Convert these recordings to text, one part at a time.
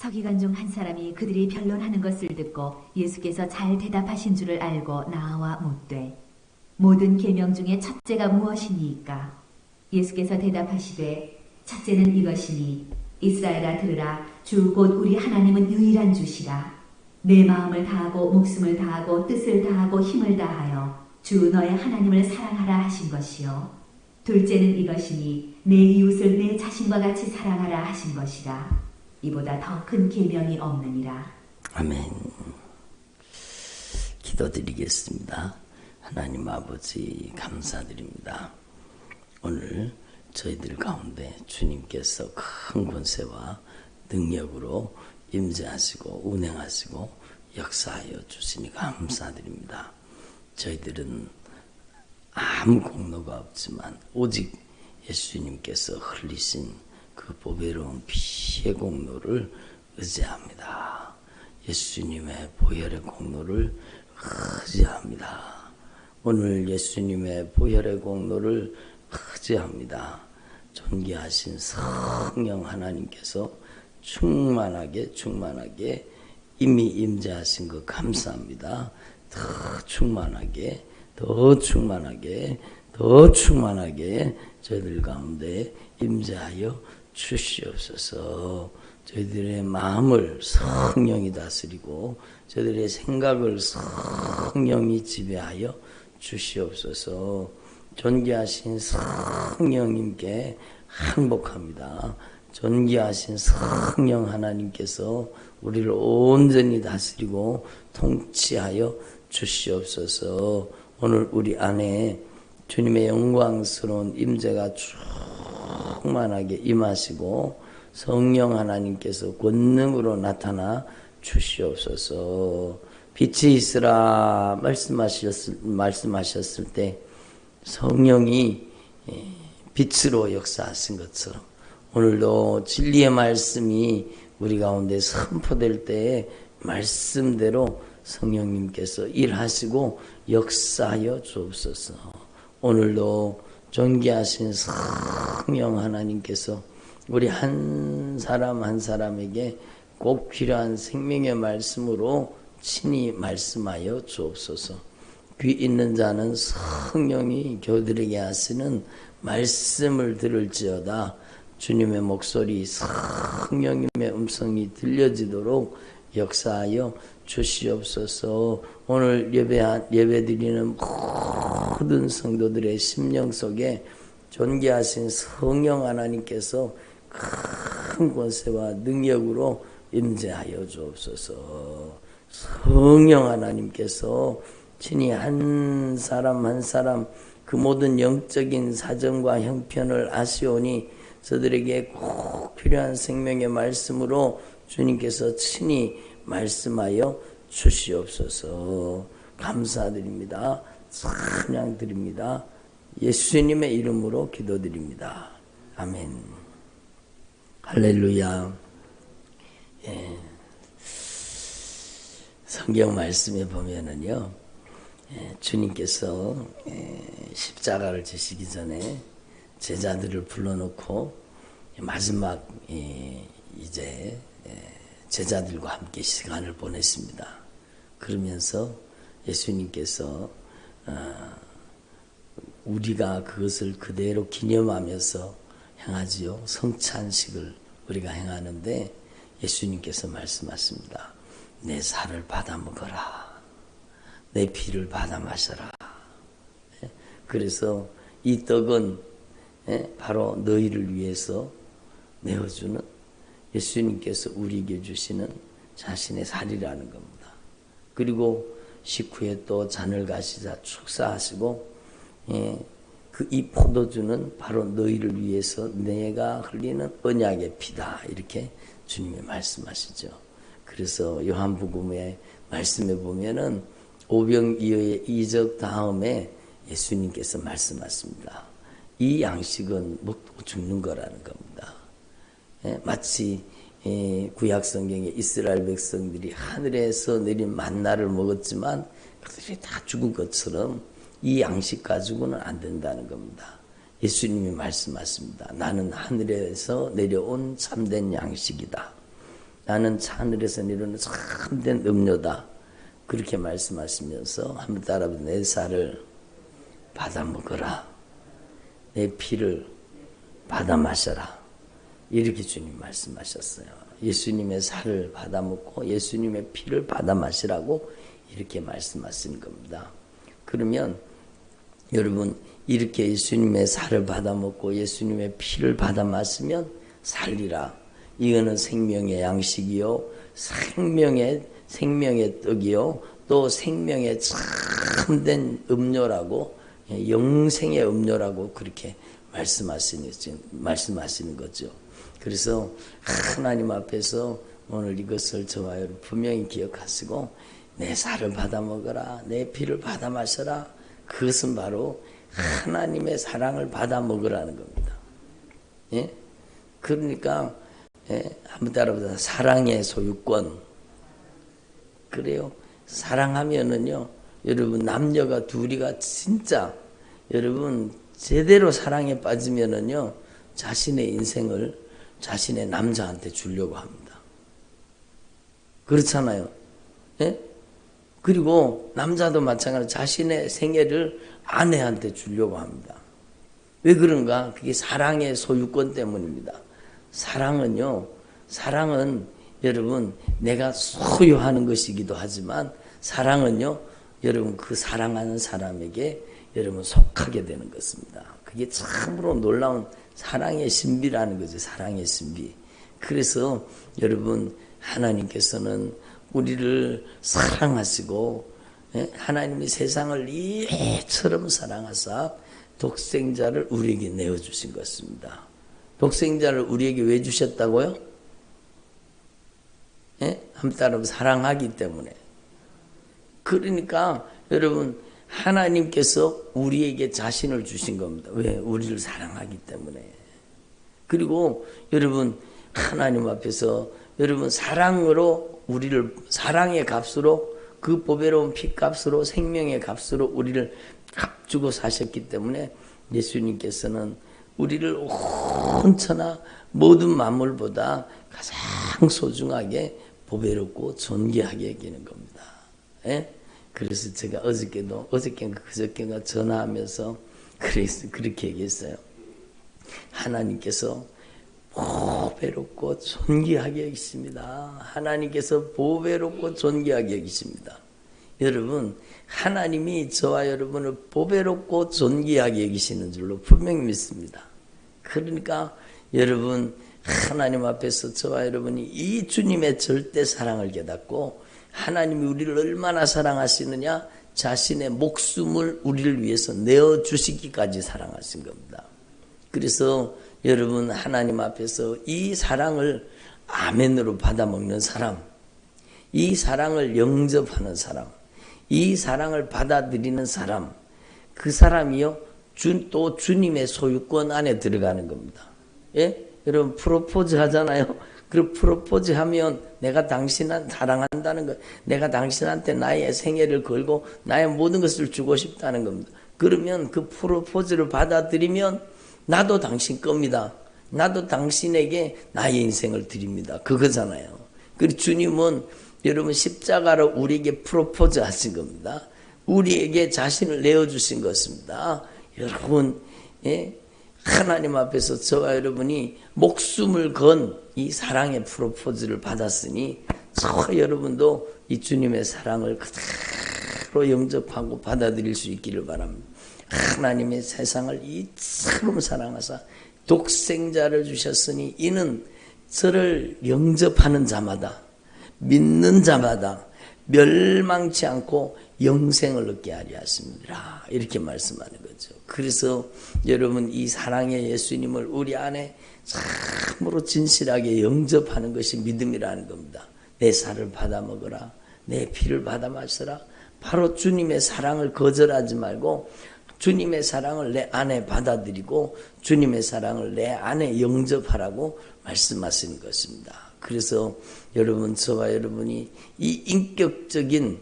서기관 중 한 사람이 그들이 변론하는 것을 듣고 예수께서 잘 대답하신 줄을 알고 나와 묻되 모든 계명 중에 첫째가 무엇이니까? 예수께서 대답하시되 첫째는 이것이니 이스라엘아 들으라 주 곧 우리 하나님은 유일한 주시라. 내 마음을 다하고 목숨을 다하고 뜻을 다하고 힘을 다하여 주 너의 하나님을 사랑하라 하신 것이요. 둘째는 이것이니 내 이웃을 내 자신과 같이 사랑하라 하신 것이라. 이보다 더 큰 계명이 없느니라. 아멘. 기도드리겠습니다. 하나님 아버지 감사드립니다. 오늘 저희들 가운데 주님께서 큰 권세와 능력으로 임재하시고 운행하시고 역사하여 주시니 감사드립니다. 저희들은 아무 공로가 없지만 오직 예수님께서 흘리신 그 보배로운 피의 공로를 의지합니다. 예수님의 보혈의 공로를 의지합니다. 오늘 예수님의 보혈의 공로를 의지합니다. 존귀하신 성령 하나님께서 충만하게 이미 임재하신 것 감사합니다. 더 충만하게 저희들 가운데 임재하여 주시옵소서. 저희들의 마음을 성령이 다스리고 저희들의 생각을 성령이 지배하여 주시옵소서. 존귀하신 성령님께 항복합니다. 존귀하신 성령 하나님께서 우리를 온전히 다스리고 통치하여 주시옵소서. 오늘 우리 안에 주님의 영광스러운 임재가 충만하게 임하시고 성령 하나님께서 권능으로 나타나 주시옵소서. 빛이 있으라 말씀하셨을 때 성령이 빛으로 역사하신 것처럼 오늘도 진리의 말씀이 우리 가운데 선포될 때에 말씀대로 성령님께서 일하시고 역사하여 주옵소서. 오늘도 존귀하신 성령 하나님께서 우리 한 사람 한 사람에게 꼭 필요한 생명의 말씀으로 친히 말씀하여 주옵소서. 귀 있는 자는 성령이 교들에게 하시는 말씀을 들을지어다. 주님의 목소리 성령님의 음성이 들려지도록 역사하여 주시옵소서. 오늘 예배드리는 모든 성도들의 심령 속에 존귀하신 성령 하나님께서 큰 권세와 능력으로 임재하여 주옵소서. 성령 하나님께서 친히 한 사람 한 사람 그 모든 영적인 사정과 형편을 아시오니 저들에게 꼭 필요한 생명의 말씀으로 주님께서 친히 말씀하여 주시옵소서. 감사드립니다. 찬양드립니다. 예수님의 이름으로 기도드립니다. 아멘. 할렐루야. 예. 성경 말씀에 보면은요, 주님께서 십자가를 지시기 전에 제자들을 불러놓고 마지막 이제 제자들과 함께 시간을 보냈습니다. 그러면서 예수님께서 우리가 그것을 그대로 기념하면서 행하지요. 성찬식을 우리가 행하는데 예수님께서 말씀하십니다. 내 살을 받아 먹어라. 내 피를 받아 마셔라. 그래서 이 떡은 바로 너희를 위해서 내어주는 예수님께서 우리에게 주시는 자신의 살이라는 겁니다. 그리고 식후에 또 잔을 가시자 축사하시고 그 이 포도주는 바로 너희를 위해서 내가 흘리는 언약의 피다. 이렇게 주님이 말씀하시죠. 그래서 요한복음의 말씀에 보면은 오병이어의 이적 다음에 예수님께서 말씀하십니다. 이 양식은 먹고 죽는 거라는 겁니다. 마치 구약 성경에 이스라엘 백성들이 하늘에서 내린 만나를 먹었지만 그들이 다 죽은 것처럼 이 양식 가지고는 안 된다는 겁니다. 예수님이 말씀하십니다. 나는 하늘에서 내려온 참된 양식이다. 나는 하늘에서 내려오는 참된 음료다. 그렇게 말씀하시면서 한번 따라해보세요. 내 살을 받아 먹어라. 내 피를 받아 마셔라. 이렇게 주님 말씀하셨어요. 예수님의 살을 받아 먹고 예수님의 피를 받아 마시라고 이렇게 말씀하신 겁니다. 그러면 여러분 이렇게 예수님의 살을 받아 먹고 예수님의 피를 받아 마시면 살리라. 이거는 생명의 양식이요, 생명의 떡이요, 또 생명의 참된 음료라고, 영생의 음료라고 그렇게 말씀하시는 거죠. 그래서 하나님 앞에서 오늘 이것을 저와 여러분 분명히 기억하시고 내 살을 받아 먹어라, 내 피를 받아 마셔라. 그것은 바로 하나님의 사랑을 받아 먹으라는 겁니다. 예? 그러니까 한번 따라보자. 사랑의 소유권. 그래요. 사랑하면은요, 여러분 남녀가 둘이가 진짜 여러분 제대로 사랑에 빠지면은요, 자신의 인생을 자신의 남자한테 주려고 합니다. 그렇잖아요. 예? 그리고 남자도 마찬가지로 자신의 생애를 아내한테 주려고 합니다. 왜 그런가? 그게 사랑의 소유권 때문입니다. 사랑은 여러분 내가 소유하는 것이기도 하지만 사랑은요, 여러분 그 사랑하는 사람에게 여러분 속하게 되는 것입니다. 그게 참으로 놀라운 사랑의 신비라는 거죠. 사랑의 신비. 그래서 여러분 하나님께서는 우리를 사랑하시고 하나님이 세상을 이처럼 사랑하사 독생자를 우리에게 내어주신 것입니다. 독생자를 우리에게 왜 주셨다고요? 한번 따라하면 사랑하기 때문에. 그러니까 여러분 하나님께서 우리에게 자신을 주신 겁니다. 왜? 우리를 사랑하기 때문에. 그리고 여러분 하나님 앞에서 여러분 사랑으로 우리를 사랑의 값으로 그 보배로운 피값으로 생명의 값으로 우리를 값주고 사셨기 때문에 예수님께서는 우리를 온천하 모든 만물보다 가장 소중하게 보배롭고 존귀하게 여기는 겁니다. 그래서 제가 그저께인가 전화하면서 그렇게 얘기했어요. 하나님께서 보배롭고 존귀하게 여기십니다. 하나님께서 보배롭고 존귀하게 여기십니다. 여러분 하나님이 저와 여러분을 보배롭고 존귀하게 여기시는 줄로 분명히 믿습니다. 그러니까 여러분 하나님 앞에서 저와 여러분이 이 주님의 절대 사랑을 깨닫고 하나님이 우리를 얼마나 사랑하시느냐, 자신의 목숨을 우리를 위해서 내어주시기까지 사랑하신 겁니다. 그래서 여러분 하나님 앞에서 이 사랑을 아멘으로 받아먹는 사람, 이 사랑을 영접하는 사람, 이 사랑을 받아들이는 사람, 그 사람이요 또 주님의 소유권 안에 들어가는 겁니다. 예? 여러분 프로포즈 하잖아요. 그 프로포즈 하면 내가 당신을 사랑한다는 것, 내가 당신한테 나의 생애를 걸고 나의 모든 것을 주고 싶다는 겁니다. 그러면 그 프로포즈를 받아들이면 나도 당신 겁니다. 나도 당신에게 나의 인생을 드립니다. 그거잖아요. 그리고 주님은 여러분 십자가로 우리에게 프로포즈 하신 겁니다. 우리에게 자신을 내어주신 것입니다. 여러분 하나님 앞에서 저와 여러분이 목숨을 건 이 사랑의 프로포즈를 받았으니 저와 여러분도 이 주님의 사랑을 그대로 영접하고 받아들일 수 있기를 바랍니다. 하나님의 세상을 이처럼 사랑하사 독생자를 주셨으니 이는 저를 영접하는 자마다 믿는 자마다 멸망치 않고 영생을 얻게 하려 하십니다. 이렇게 말씀하는 거죠. 그래서 여러분 이 사랑의 예수님을 우리 안에 참으로 진실하게 영접하는 것이 믿음이라는 겁니다. 내 살을 받아 먹어라, 내 피를 받아 마셔라. 바로 주님의 사랑을 거절하지 말고 주님의 사랑을 내 안에 받아들이고 주님의 사랑을 내 안에 영접하라고 말씀하시는 것입니다. 그래서 여러분 저와 여러분이 이 인격적인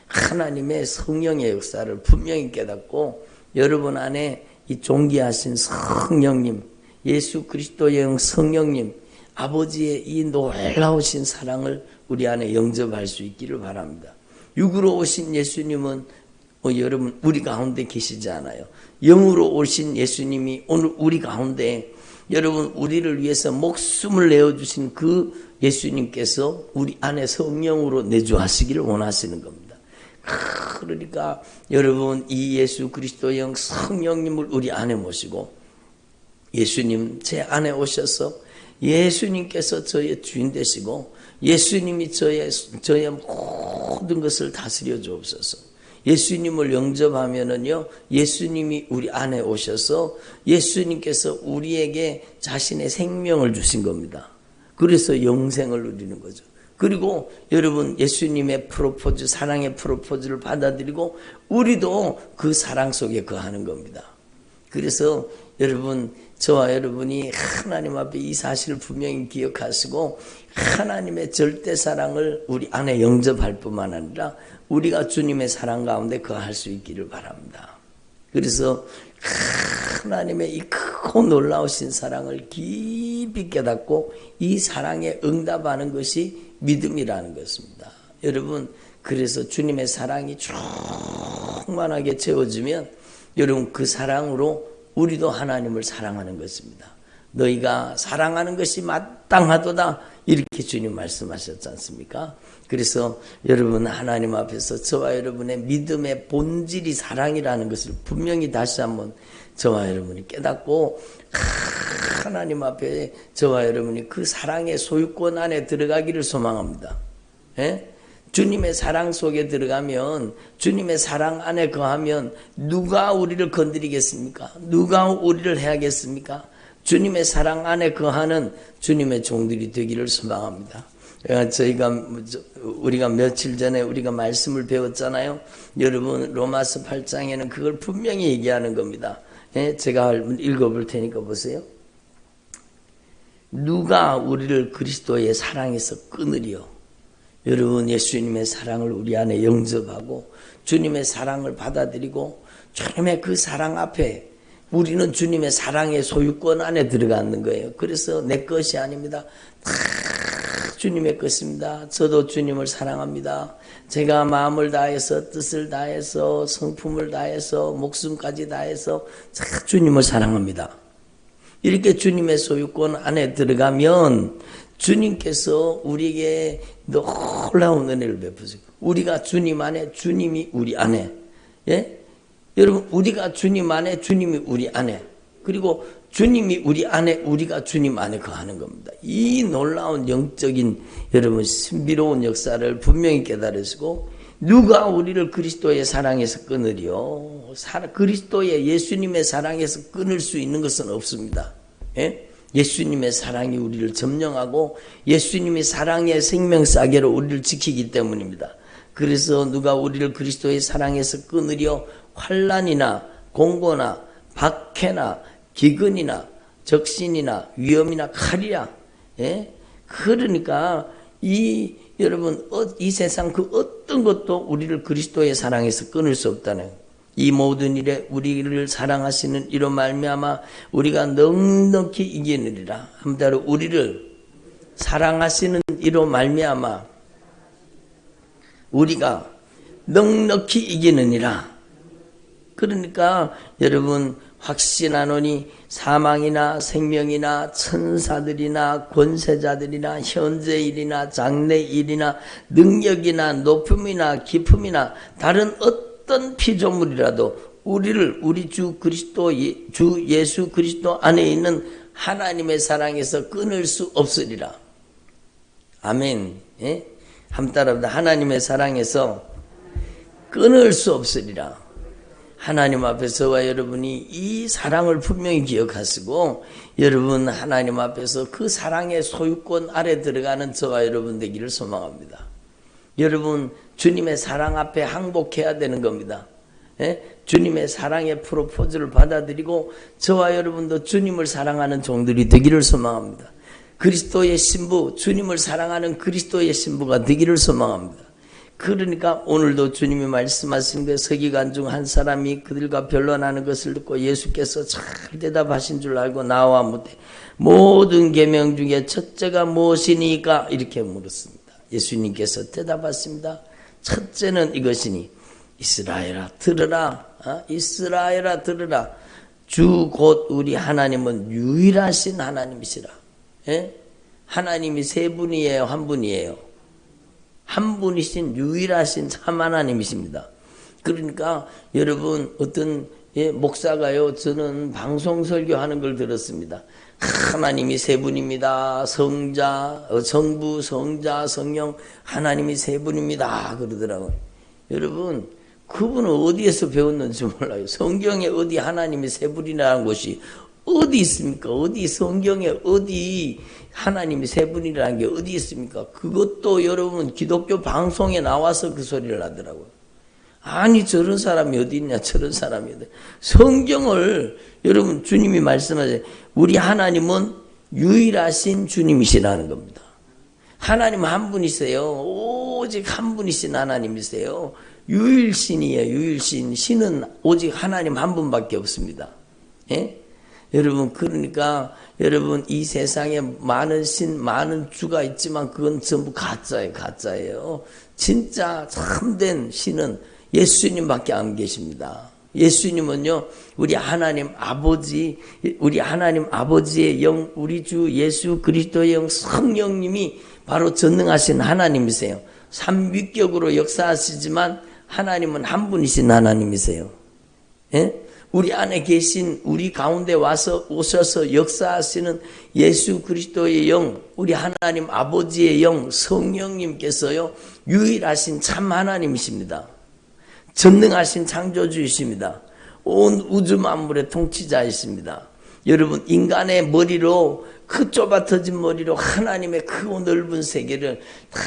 하나님의 성령의 역사를 분명히 깨닫고 여러분 안에 이 존귀하신 성령님, 예수 그리스도의 영 성령님 아버지의 이 놀라우신 사랑을 우리 안에 영접할 수 있기를 바랍니다. 육으로 오신 예수님은 여러분 우리 가운데 계시지 않아요. 영으로 오신 예수님이 오늘 우리 가운데 여러분 우리를 위해서 목숨을 내어주신 그 예수님께서 우리 안에 성령으로 내주하시기를 원하시는 겁니다. 그러니까 여러분 이 예수 그리스도의 영 성령님을 우리 안에 모시고 예수님 제 안에 오셔서 예수님께서 저의 주인 되시고 예수님이 저의 모든 것을 다스려 주옵소서. 예수님을 영접하면은요, 예수님이 우리 안에 오셔서 예수님께서 우리에게 자신의 생명을 주신 겁니다. 그래서 영생을 누리는 거죠. 그리고 여러분 예수님의 프로포즈, 사랑의 프로포즈를 받아들이고 우리도 그 사랑 속에 거하는 겁니다. 그래서 여러분 저와 여러분이 하나님 앞에 이 사실을 분명히 기억하시고 하나님의 절대 사랑을 우리 안에 영접할 뿐만 아니라 우리가 주님의 사랑 가운데 거할 수 있기를 바랍니다. 그래서 하나님의 이 크고 놀라우신 사랑을 깊이 깨닫고 이 사랑에 응답하는 것이 믿음이라는 것입니다. 여러분 그래서 주님의 사랑이 충만하게 채워지면 여러분 그 사랑으로 우리도 하나님을 사랑하는 것입니다. 너희가 사랑하는 것이 마땅하도다 이렇게 주님 말씀하셨지 않습니까? 그래서 여러분 하나님 앞에서 저와 여러분의 믿음의 본질이 사랑이라는 것을 분명히 다시 한번 저와 여러분이 깨닫고 하나님 앞에 저와 여러분이 그 사랑의 소유권 안에 들어가기를 소망합니다. 예? 주님의 사랑 속에 들어가면 주님의 사랑 안에 거하면 누가 우리를 건드리겠습니까? 누가 우리를 해야겠습니까? 주님의 사랑 안에 거하는 주님의 종들이 되기를 소망합니다. 우리가 며칠 전에 우리가 말씀을 배웠잖아요. 여러분 로마서 8장에는 그걸 분명히 얘기하는 겁니다. 예? 제가 읽어볼 테니까 보세요. 누가 우리를 그리스도의 사랑에서 끊으리요? 여러분 예수님의 사랑을 우리 안에 영접하고 주님의 사랑을 받아들이고 주님의 그 사랑 앞에 우리는 주님의 사랑의 소유권 안에 들어가는 거예요. 그래서 내 것이 아닙니다. 다 주님의 것입니다. 저도 주님을 사랑합니다. 제가 마음을 다해서 뜻을 다해서 성품을 다해서 목숨까지 다해서 다 주님을 사랑합니다. 이렇게 주님의 소유권 안에 들어가면 주님께서 우리에게 놀라운 은혜를 베푸세요. 우리가 주님 안에, 주님이 우리 안에. 예? 여러분, 우리가 주님 안에, 주님이 우리 안에. 그리고 주님이 우리 안에, 우리가 주님 안에 거하는 겁니다. 이 놀라운 영적인 여러분 신비로운 역사를 분명히 깨달으시고 누가 우리를 그리스도의 사랑에서 끊으리요? 그리스도의 예수님의 사랑에서 끊을 수 있는 것은 없습니다. 예? 예수님의 사랑이 우리를 점령하고 예수님이 사랑의 생명싸개로 우리를 지키기 때문입니다. 그래서 누가 우리를 그리스도의 사랑에서 끊으려 환난이나 공고나 박해나 기근이나 적신이나 위험이나 칼이야. 예? 그러니까 여러분 이 세상 그 어떤 것도 우리를 그리스도의 사랑에서 끊을 수 없다는 이 모든 일에 우리를 사랑하시는 이로 말미암아 우리가 넉넉히 이기느리라. 한마디로 우리를 사랑하시는 이로 말미암아 우리가 넉넉히 이기느니라. 그러니까 여러분 확신하노니 사망이나 생명이나 천사들이나 권세자들이나 현재일이나 장래일이나 능력이나 높음이나 깊음이나 다른 어떤 피조물이라도 우리를 우리 주 예수 그리스도 안에 있는 하나님의 사랑에서 끊을 수 없으리라. 아멘. 예? 한번 따라합니다. 하나님의 사랑에서 끊을 수 없으리라. 하나님 앞에서와 여러분이 이 사랑을 분명히 기억하시고 여러분 하나님 앞에서 그 사랑의 소유권 아래 들어가는 저와 여러분 되기를 소망합니다. 여러분 주님의 사랑 앞에 항복해야 되는 겁니다. 예? 주님의 사랑의 프로포즈를 받아들이고 저와 여러분도 주님을 사랑하는 종들이 되기를 소망합니다. 그리스도의 신부, 주님을 사랑하는 그리스도의 신부가 되기를 소망합니다. 그러니까 오늘도 주님이 말씀하신 그 서기관 중 한 사람이 그들과 변론하는 것을 듣고 예수께서 잘 대답하신 줄 알고 나와 못해 모든 계명 중에 첫째가 무엇이니까? 이렇게 물었습니다. 예수님께서 대답하십니다. 첫째는 이것이니 이스라엘아 들으라. 이스라엘아 들으라. 주 곧 우리 하나님은 유일하신 하나님이시라. 예? 하나님이 세 분이에요, 한 분이에요? 한 분이신 유일하신 참 하나님이십니다. 그러니까 여러분 어떤 목사가요, 저는 방송 설교하는 걸 들었습니다. 하나님이 세 분입니다. 성자, 성부, 성자, 성령, 하나님이 세 분입니다. 그러더라고요. 여러분, 그분은 어디에서 배웠는지 몰라요. 성경에 어디 하나님이 세 분이라는 것이 어디 있습니까? 어디 성경에 어디 하나님이 세 분이라는 게 어디 있습니까? 그것도 여러분 기독교 방송에 나와서 그 소리를 하더라고요. 아니 저런 사람이 어디 있냐, 저런 사람이 어디. 성경을 여러분 주님이 말씀하세요. 우리 하나님은 유일하신 주님이시라는 겁니다. 하나님 한 분이세요. 오직 한 분이신 하나님이세요. 유일신이에요. 유일신. 신은 오직 하나님 한 분밖에 없습니다. 예? 여러분 그러니까 여러분 이 세상에 많은 신, 많은 주가 있지만 그건 전부 가짜예요. 가짜예요. 진짜 참된 신은 예수님밖에 안 계십니다. 예수님은요, 우리 하나님 아버지, 우리 하나님 아버지의 영, 우리 주 예수 그리스도의 영 성령님이 바로 전능하신 하나님이세요. 삼위격으로 역사하시지만 하나님은 한 분이신 하나님이세요. 예? 우리 안에 계신, 우리 가운데 와서 오셔서 역사하시는 예수 그리스도의 영, 우리 하나님 아버지의 영, 성령님께서요, 유일하신 참 하나님이십니다. 전능하신 창조주이십니다. 온 우주 만물의 통치자이십니다. 여러분 인간의 머리로 그 좁아터진 머리로 하나님의 크고 넓은 세계를 다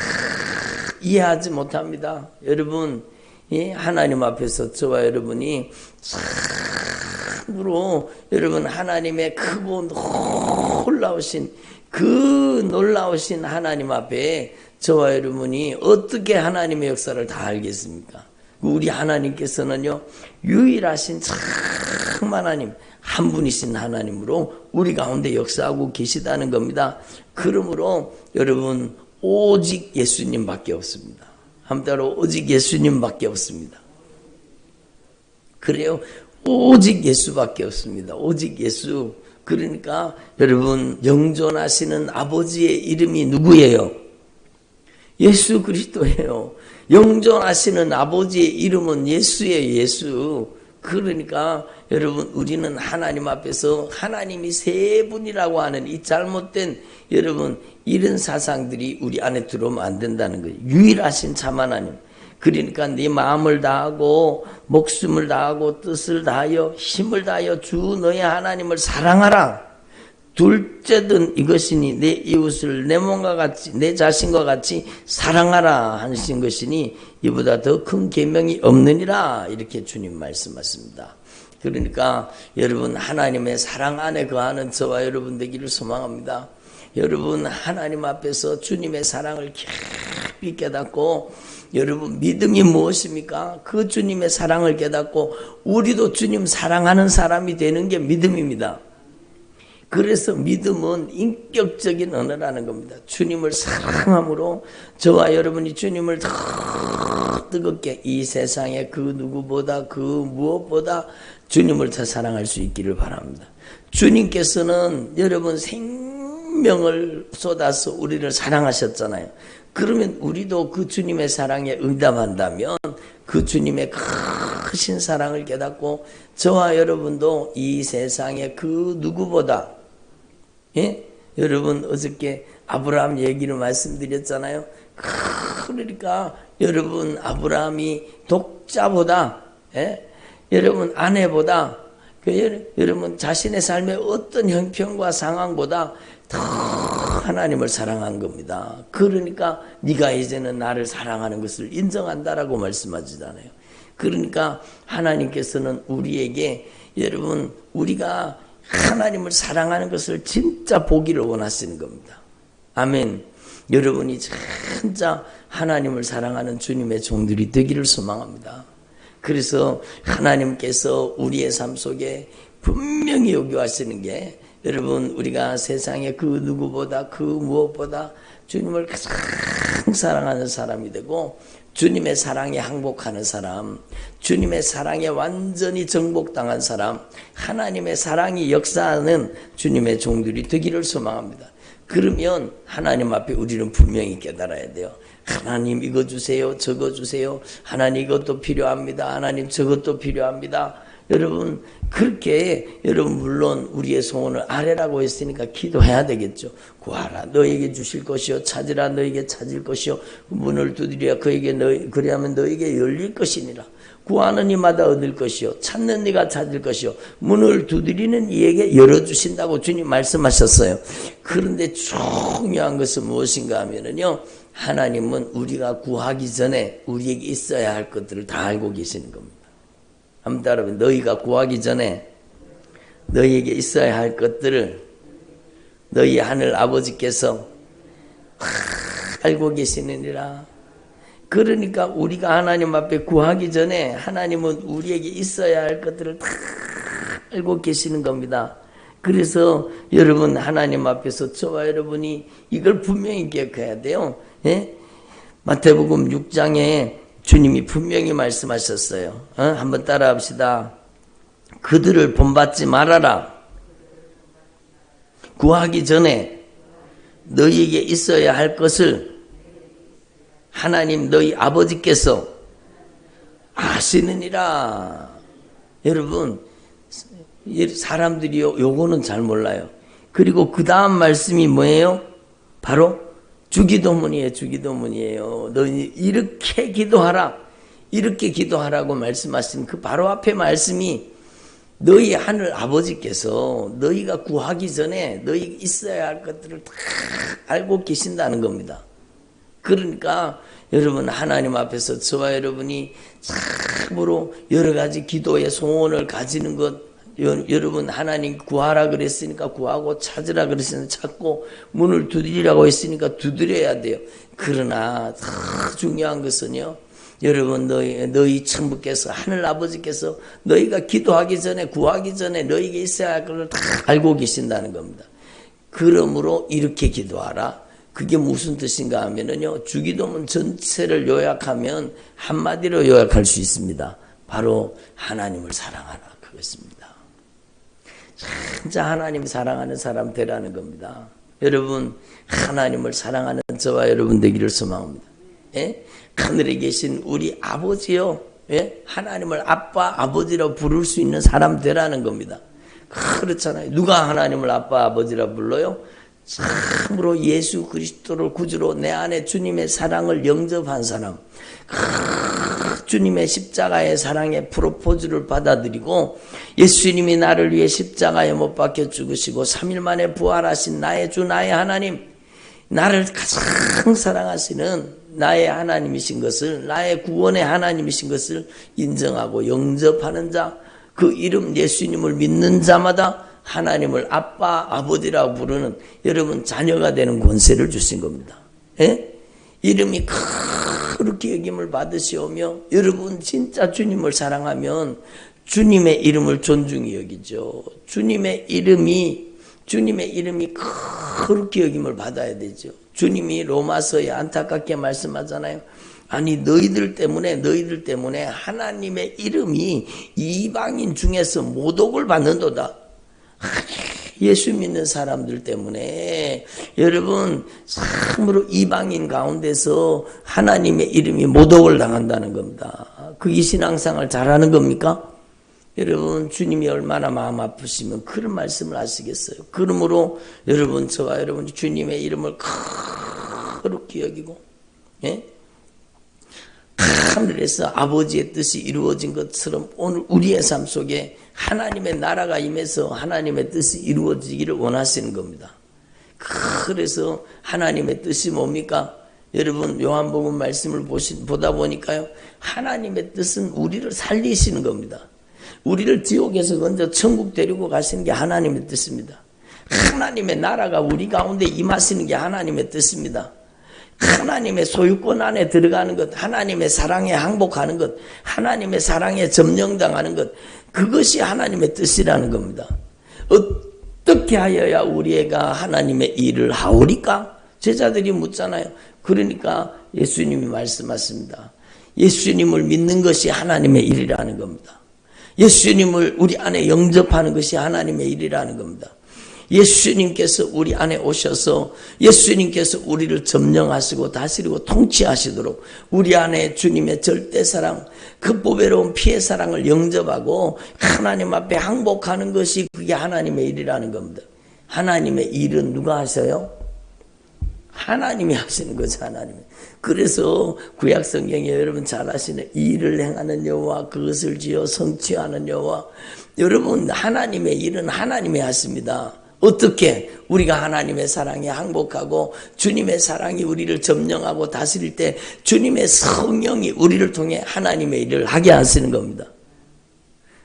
이해하지 못합니다. 여러분 하나님 앞에서 저와 여러분이 참으로 여러분 하나님의 크고 놀라우신 그 놀라우신 하나님 앞에 저와 여러분이 어떻게 하나님의 역사를 다 알겠습니까? 우리 하나님께서는요, 유일하신 참 하나님, 한 분이신 하나님으로 우리 가운데 역사하고 계시다는 겁니다. 그러므로 여러분, 오직 예수님밖에 없습니다. 한마디로 오직 예수님밖에 없습니다. 그래요. 오직 예수밖에 없습니다. 오직 예수. 그러니까 여러분, 영존하시는 아버지의 이름이 누구예요? 예수 그리스도예요. 영존하시는 아버지의 이름은 예수예요. 예수. 그러니까 여러분 우리는 하나님 앞에서 하나님이 세 분이라고 하는 이 잘못된 여러분 이런 사상들이 우리 안에 들어오면 안 된다는 거예요. 유일하신 참 하나님. 그러니까 네 마음을 다하고 목숨을 다하고 뜻을 다하여 힘을 다하여 주 너의 하나님을 사랑하라. 둘째든 이것이니 내 이웃을 내 몸과 같이 내 자신과 같이 사랑하라 하신 것이니 이보다 더 큰 계명이 없느니라. 이렇게 주님 말씀하십니다. 그러니까 여러분 하나님의 사랑 안에 거하는 저와 여러분 되기를 소망합니다. 여러분 하나님 앞에서 주님의 사랑을 깊이 깨닫고 여러분 믿음이 무엇입니까? 그 주님의 사랑을 깨닫고 우리도 주님 사랑하는 사람이 되는 게 믿음입니다. 그래서 믿음은 인격적인 언어라는 겁니다. 주님을 사랑함으로 저와 여러분이 주님을 더 뜨겁게 이 세상에 그 누구보다 그 무엇보다 주님을 더 사랑할 수 있기를 바랍니다. 주님께서는 여러분 생명을 쏟아서 우리를 사랑하셨잖아요. 그러면 우리도 그 주님의 사랑에 응답한다면 그 주님의 크신 사랑을 깨닫고 저와 여러분도 이 세상에 그 누구보다 예? 여러분 어저께 아브라함 얘기를 말씀드렸잖아요. 그러니까 여러분 아브라함이 독자보다 예? 여러분 아내보다 여러분 자신의 삶의 어떤 형편과 상황보다 더 하나님을 사랑한 겁니다. 그러니까 네가 이제는 나를 사랑하는 것을 인정한다라고 말씀하시잖아요. 그러니까 하나님께서는 우리에게 여러분 우리가 하나님을 사랑하는 것을 진짜 보기를 원하시는 겁니다. 아멘. 여러분이 진짜 하나님을 사랑하는 주님의 종들이 되기를 소망합니다. 그래서 하나님께서 우리의 삶 속에 분명히 요구하시는 게 여러분 우리가 세상에 그 누구보다 그 무엇보다 주님을 가장 사랑하는 사람이 되고 주님의 사랑에 항복하는 사람, 주님의 사랑에 완전히 정복당한 사람, 하나님의 사랑이 역사하는 주님의 종들이 되기를 소망합니다. 그러면 하나님 앞에 우리는 분명히 깨달아야 돼요. 하나님 이거 주세요, 저거 주세요. 하나님 이것도 필요합니다. 하나님 저것도 필요합니다. 여러분 그렇게 여러분 물론 우리의 소원을 아뢰라고 했으니까 기도해야 되겠죠. 구하라 너에게 주실 것이요 찾으라 너에게 찾을 것이요 문을 두드리라 그리하면 너에게 열릴 것이니라. 구하는 이마다 얻을 것이요 찾는 이가 찾을 것이요 문을 두드리는 이에게 열어주신다고 주님 말씀하셨어요. 그런데 중요한 것은 무엇인가 하면은요, 하나님은 우리가 구하기 전에 우리에게 있어야 할 것들을 다 알고 계시는 겁니다. 한번 따라해보세요. 너희가 구하기 전에 너희에게 있어야 할 것들을 너희 하늘 아버지께서 알고 계시느니라. 그러니까 우리가 하나님 앞에 구하기 전에 하나님은 우리에게 있어야 할 것들을 다 알고 계시는 겁니다. 그래서 여러분 하나님 앞에서 저와 여러분이 이걸 분명히 기억해야 돼요. 예? 마태복음 6장에 주님이 분명히 말씀하셨어요. 한번 따라합시다. 그들을 본받지 말아라. 구하기 전에 너희에게 있어야 할 것을 하나님 너희 아버지께서 아시느니라. 여러분 사람들이요 요거는 잘 몰라요. 그리고 그 다음 말씀이 뭐예요? 바로 주기도문이에요. 주기도문이에요. 너희 이렇게 기도하라. 이렇게 기도하라고 말씀하신 그 바로 앞에 말씀이 너희 하늘 아버지께서 너희가 구하기 전에 너희 있어야 할 것들을 다 알고 계신다는 겁니다. 그러니까 여러분 하나님 앞에서 저와 여러분이 참으로 여러 가지 기도의 소원을 가지는 것, 여러분 하나님 구하라 그랬으니까 구하고 찾으라 그랬으니까 찾고 문을 두드리라고 했으니까 두드려야 돼요. 그러나 더 중요한 것은요, 여러분 너희 천부께서 하늘 아버지께서 너희가 기도하기 전에 구하기 전에 너희에게 있어야 할 것을 다 알고 계신다는 겁니다. 그러므로 이렇게 기도하라. 그게 무슨 뜻인가 하면은요, 주기도문 전체를 요약하면 한마디로 요약할 수 있습니다. 바로 하나님을 사랑하라 그것입니다. 진짜 하나님 사랑하는 사람 되라는 겁니다. 여러분 하나님을 사랑하는 저와 여러분 되기를 소망합니다. 예? 하늘에 계신 우리 아버지요, 예? 하나님을 아빠 아버지라 부를 수 있는 사람 되라는 겁니다. 그렇잖아요. 누가 하나님을 아빠 아버지라 불러요? 참으로 예수 그리스도를 구주로 내 안에 주님의 사랑을 영접한 사람, 주님의 십자가의 사랑의 프로포즈를 받아들이고 예수님이 나를 위해 십자가에 못 박혀 죽으시고 3일 만에 부활하신 나의 주 나의 하나님, 나를 가장 사랑하시는 나의 하나님이신 것을, 나의 구원의 하나님이신 것을 인정하고 영접하는 자, 그 이름 예수님을 믿는 자마다 하나님을 아빠 아버지라고 부르는 여러분 자녀가 되는 권세를 주신 겁니다. 예? 이름이 그렇게 여김을 받으시오며 여러분 진짜 주님을 사랑하면 주님의 이름을 존중히 여기죠. 주님의 이름이 그렇게 여김을 받아야 되죠. 주님이 로마서에 안타깝게 말씀하잖아요. 아니 너희들 때문에 하나님의 이름이 이방인 중에서 모독을 받는도다. 예수 믿는 사람들 때문에 여러분 참으로 이방인 가운데서 하나님의 이름이 모독을 당한다는 겁니다. 그게 신앙생활 잘하는 겁니까? 여러분 주님이 얼마나 마음 아프시면 그런 말씀을 하시겠어요. 그러므로 여러분 저와 여러분이 주님의 이름을 거룩히 여기고, 예? 하늘에서 아버지의 뜻이 이루어진 것처럼 오늘 우리의 삶 속에 하나님의 나라가 임해서 하나님의 뜻이 이루어지기를 원하시는 겁니다. 그래서 하나님의 뜻이 뭡니까? 여러분 요한복음 말씀을 보다 보니까요, 하나님의 뜻은 우리를 살리시는 겁니다. 우리를 지옥에서 먼저 천국 데리고 가시는 게 하나님의 뜻입니다. 하나님의 나라가 우리 가운데 임하시는 게 하나님의 뜻입니다. 하나님의 소유권 안에 들어가는 것, 하나님의 사랑에 항복하는 것, 하나님의 사랑에 점령당하는 것, 그것이 하나님의 뜻이라는 겁니다. 어떻게 하여야 우리 애가 하나님의 일을 하오리까? 제자들이 묻잖아요. 그러니까 예수님이 말씀하십니다. 예수님을 믿는 것이 하나님의 일이라는 겁니다. 예수님을 우리 안에 영접하는 것이 하나님의 일이라는 겁니다. 예수님께서 우리 안에 오셔서 예수님께서 우리를 점령하시고 다스리고 통치하시도록 우리 안에 주님의 절대사랑, 그 보배로운 피의 사랑을 영접하고 하나님 앞에 항복하는 것이 그게 하나님의 일이라는 겁니다. 하나님의 일은 누가 하셔요? 하나님이 하시는 거죠. 하나님이. 그래서 구약 성경에 여러분 잘 아시는 일을 행하는 여호와, 그것을 지어 성취하는 여호와. 여러분, 하나님의 일은 하나님이 하십니다. 어떻게? 우리가 하나님의 사랑에 항복하고 주님의 사랑이 우리를 점령하고 다스릴 때 주님의 성령이 우리를 통해 하나님의 일을 하게 하시는 겁니다.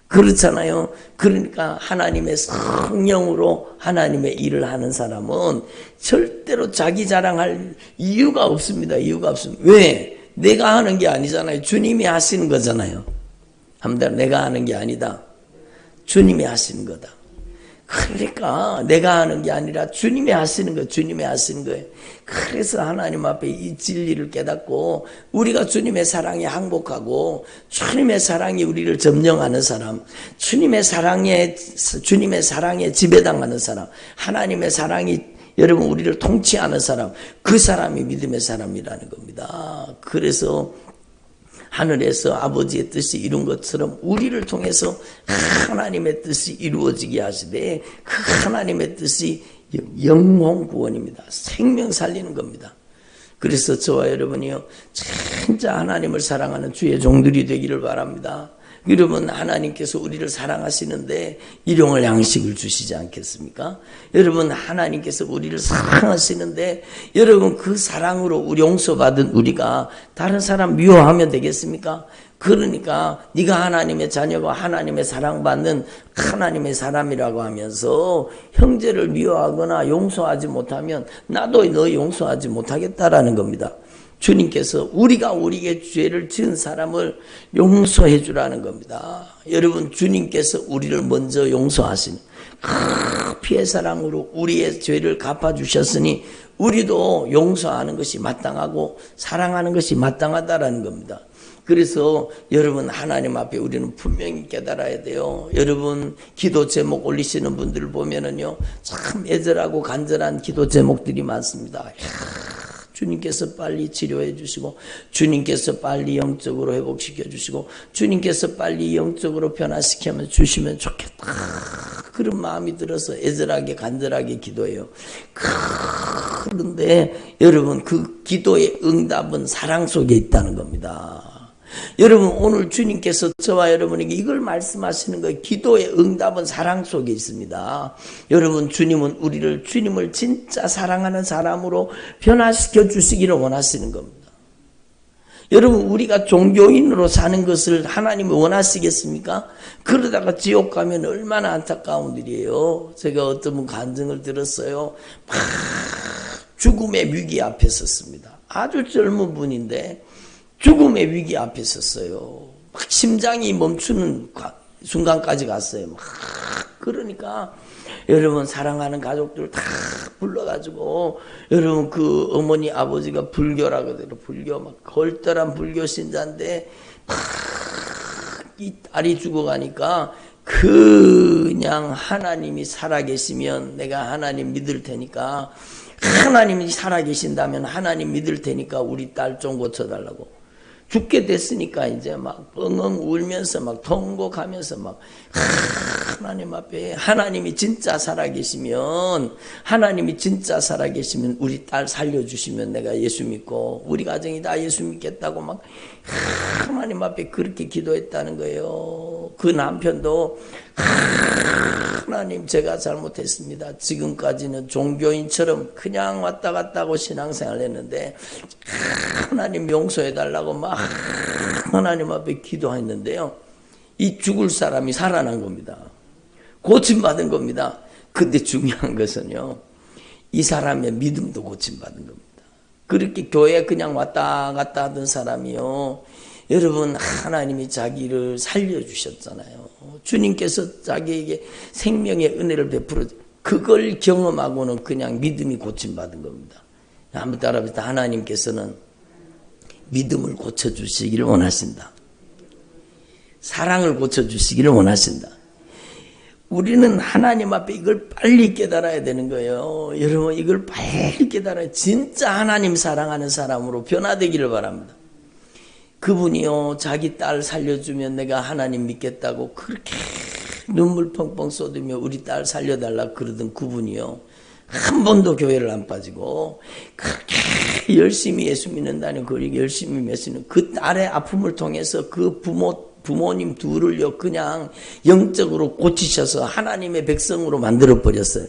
그렇잖아요. 그러니까 하나님의 성령으로 하나님의 일을 하는 사람은 절대로 자기 자랑할 이유가 없습니다. 이유가 없습니다. 왜? 내가 하는 게 아니잖아요. 주님이 하시는 거잖아요. 한번 내가 하는 게 아니다. 주님이 하시는 거다. 그러니까 내가 하는 게 아니라 주님이 하시는 거예요. 주님이 하시는 거예요. 그래서 하나님 앞에 이 진리를 깨닫고 우리가 주님의 사랑에 항복하고 주님의 사랑이 우리를 점령하는 사람, 주님의 사랑에 지배당하는 사람, 하나님의 사랑이 여러분 우리를 통치하는 사람, 그 사람이 믿음의 사람이라는 겁니다. 그래서 하늘에서 아버지의 뜻이 이룬 것처럼 우리를 통해서 하나님의 뜻이 이루어지게 하시되 그 하나님의 뜻이 영혼 구원입니다. 생명 살리는 겁니다. 그래서 저와 여러분이요, 진짜 하나님을 사랑하는 주의 종들이 되기를 바랍니다. 여러분, 하나님께서 우리를 사랑하시는데 일용할 양식을 주시지 않겠습니까? 여러분, 하나님께서 우리를 사랑하시는데 여러분 그 사랑으로 우리 용서받은 우리가 다른 사람 미워하면 되겠습니까? 그러니까 네가 하나님의 자녀가 하나님의 사랑받는 하나님의 사람이라고 하면서 형제를 미워하거나 용서하지 못하면 나도 너 용서하지 못하겠다라는 겁니다. 주님께서 우리가 우리에게 죄를 지은 사람을 용서해 주라는 겁니다. 여러분, 주님께서 우리를 먼저 용서하신 피의 사랑으로 우리의 죄를 갚아주셨으니 우리도 용서하는 것이 마땅하고 사랑하는 것이 마땅하다라는 겁니다. 그래서 여러분, 하나님 앞에 우리는 분명히 깨달아야 돼요. 여러분, 기도 제목 올리시는 분들을 보면은요, 참 애절하고 간절한 기도 제목들이 많습니다. 주님께서 빨리 치료해 주시고 주님께서 빨리 영적으로 회복시켜 주시고 주님께서 빨리 영적으로 변화시켜 주시면 좋겠다, 그런 마음이 들어서 애절하게 간절하게 기도해요. 그런데 여러분, 그 기도의 응답은 사랑 속에 있다는 겁니다. 여러분, 오늘 주님께서 저와 여러분에게 이걸 말씀하시는 거예요. 기도의 응답은 사랑 속에 있습니다. 여러분, 주님은 우리를 주님을 진짜 사랑하는 사람으로 변화시켜 주시기를 원하시는 겁니다. 여러분, 우리가 종교인으로 사는 것을 하나님이 원하시겠습니까? 그러다가 지옥 가면 얼마나 안타까운 일이에요. 제가 어떤 분 간증을 들었어요. 막 죽음의 위기 앞에 섰습니다. 아주 젊은 분인데 죽음의 위기 앞에 섰어요. 막 심장이 멈추는 순간까지 갔어요. 막 그러니까 여러분, 사랑하는 가족들 다 불러가지고 여러분, 그 어머니 아버지가 불교라거든요. 불교 막 걸떨한 불교 신자인데 막 이 딸이 죽어가니까 그냥 하나님이 살아계시면 내가 하나님 믿을 테니까, 하나님이 살아계신다면 하나님 믿을 테니까 우리 딸 좀 고쳐달라고. 죽게 됐으니까 이제 막 엉엉 울면서 막 통곡하면서 막 하나님 앞에, 하나님이 진짜 살아계시면 우리 딸 살려주시면 내가 예수 믿고 우리 가정이 다 예수 믿겠다고 막 하나님 앞에 그렇게 기도했다는 거예요. 그 남편도 하나님, 제가 잘못했습니다. 지금까지는 종교인처럼 그냥 왔다 갔다 하고 신앙생활을 했는데 하나님 용서해달라고 막 하나님 앞에 기도했는데요, 이 죽을 사람이 살아난 겁니다. 고침받은 겁니다. 근데 중요한 것은요, 이 사람의 믿음도 고침받은 겁니다. 그렇게 교회에 그냥 왔다 갔다 하던 사람이요, 여러분, 하나님이 자기를 살려주셨잖아요. 주님께서 자기에게 생명의 은혜를 베풀어 그걸 경험하고는 그냥 믿음이 고침받은 겁니다. 한번 따라합시다. 하나님께서는 믿음을 고쳐주시기를 원하신다. 사랑을 고쳐주시기를 원하신다. 우리는 하나님 앞에 이걸 빨리 깨달아야 되는 거예요. 여러분, 이걸 빨리 깨달아야 진짜 하나님 사랑하는 사람으로 변화되기를 바랍니다. 그분이요, 자기 딸 살려주면 내가 하나님 믿겠다고 그렇게 눈물 펑펑 쏟으며 우리 딸 살려달라 그러던 그분이요, 한 번도 교회를 안 빠지고 그렇게 열심히 예수 믿는다는 그 열심히 메시는 그 딸의 아픔을 통해서 그 부모님 둘을요 그냥 영적으로 고치셔서 하나님의 백성으로 만들어 버렸어요.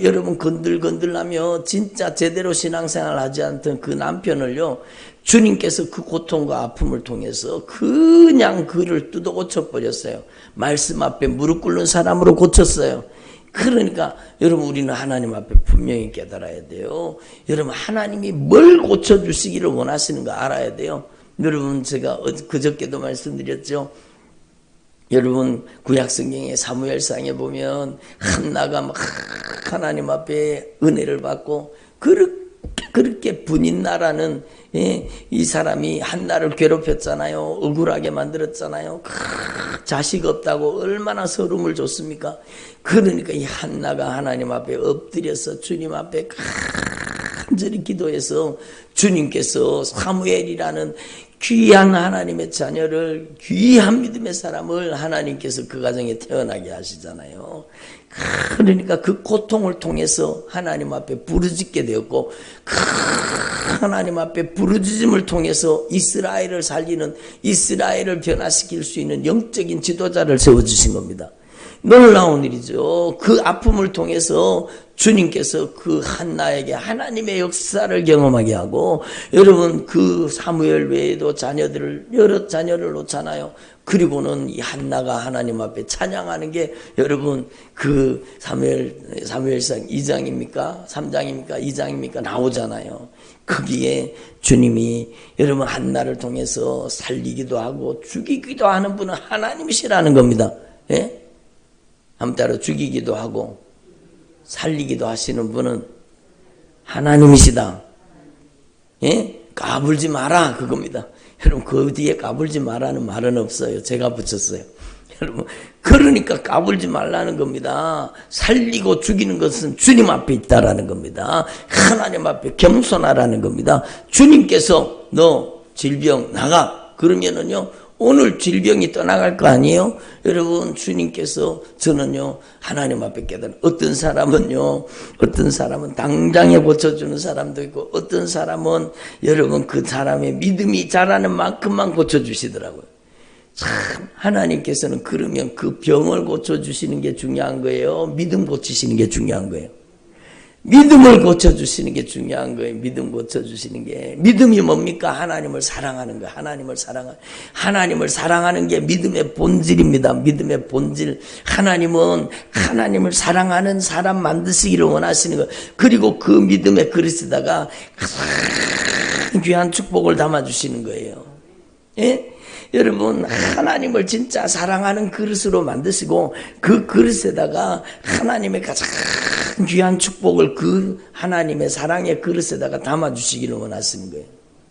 여러분, 건들건들하며 진짜 제대로 신앙생활 하지 않던 그 남편을요, 주님께서 그 고통과 아픔을 통해서 그냥 그를 뜯어 고쳐버렸어요. 말씀 앞에 무릎 꿇는 사람으로 고쳤어요. 그러니까 여러분, 우리는 하나님 앞에 분명히 깨달아야 돼요. 여러분, 하나님이 뭘 고쳐주시기를 원하시는가 알아야 돼요. 여러분, 제가 그저께도 말씀드렸죠. 여러분, 구약성경의 사무엘상에 보면 한나가 막 하나님 앞에 은혜를 받고 그렇게 분인나라는 이 사람이 한나를 괴롭혔잖아요. 억울하게 만들었잖아요. 자식 없다고 얼마나 서름을 줬습니까? 그러니까 이 한나가 하나님 앞에 엎드려서 주님 앞에 간절히 기도해서 주님께서 사무엘이라는 귀한 하나님의 자녀를, 귀한 믿음의 사람을 하나님께서 그 가정에 태어나게 하시잖아요. 그러니까 그 고통을 통해서 하나님 앞에 부르짖게 되었고, 하나님 앞에 부르짖음을 통해서 이스라엘을 살리는, 이스라엘을 변화시킬 수 있는 영적인 지도자를 세워주신 겁니다. 놀라운 일이죠. 그 아픔을 통해서 주님께서 그 한나에게 하나님의 역사를 경험하게 하고, 여러분, 그 사무엘 외에도 여러 자녀를 놓잖아요. 그리고는 이 한나가 하나님 앞에 찬양하는 게 여러분, 그 사무엘상 2장입니까? 3장입니까? 2장입니까? 나오잖아요. 거기에 주님이 여러분 한나를 통해서 살리기도 하고 죽이기도 하는 분은 하나님이시라는 겁니다. 예? 한번 따라, 죽이기도 하고 살리기도 하시는 분은 하나님이시다. 예? 까불지 마라, 그겁니다. 여러분, 그 뒤에 까불지 마라는 말은 없어요. 제가 붙였어요. 여러분, 그러니까 까불지 말라는 겁니다. 살리고 죽이는 것은 주님 앞에 있다라는 겁니다. 하나님 앞에 겸손하라는 겁니다. 주님께서 너 질병 나가 그러면은요, 오늘 질병이 떠나갈 거 아니에요? 여러분, 주님께서 저는요, 하나님 앞에 깨달은 어떤 사람은 당장에 고쳐주는 사람도 있고, 어떤 사람은 여러분 그 사람의 믿음이 자라는 만큼만 고쳐주시더라고요. 참, 하나님께서는 그러면 그 병을 고쳐주시는 게 중요한 거예요? 믿음 고치시는 게 중요한 거예요? 믿음을 고쳐주시는 게 중요한 거예요. 믿음 고쳐주시는 게. 믿음이 뭡니까? 하나님을 사랑하는 거예요. 하나님을 사랑하는 게 믿음의 본질입니다. 믿음의 본질. 하나님은 하나님을 사랑하는 사람 만드시기를 원하시는 거예요. 그리고 그 믿음의 그릇에다가 귀한 축복을 담아주시는 거예요. 예? 여러분, 하나님을 진짜 사랑하는 그릇으로 만드시고 그 그릇에다가 하나님의 가장 귀한 축복을 그 하나님의 사랑의 그릇에다가 담아주시기를 원하시는 거예요.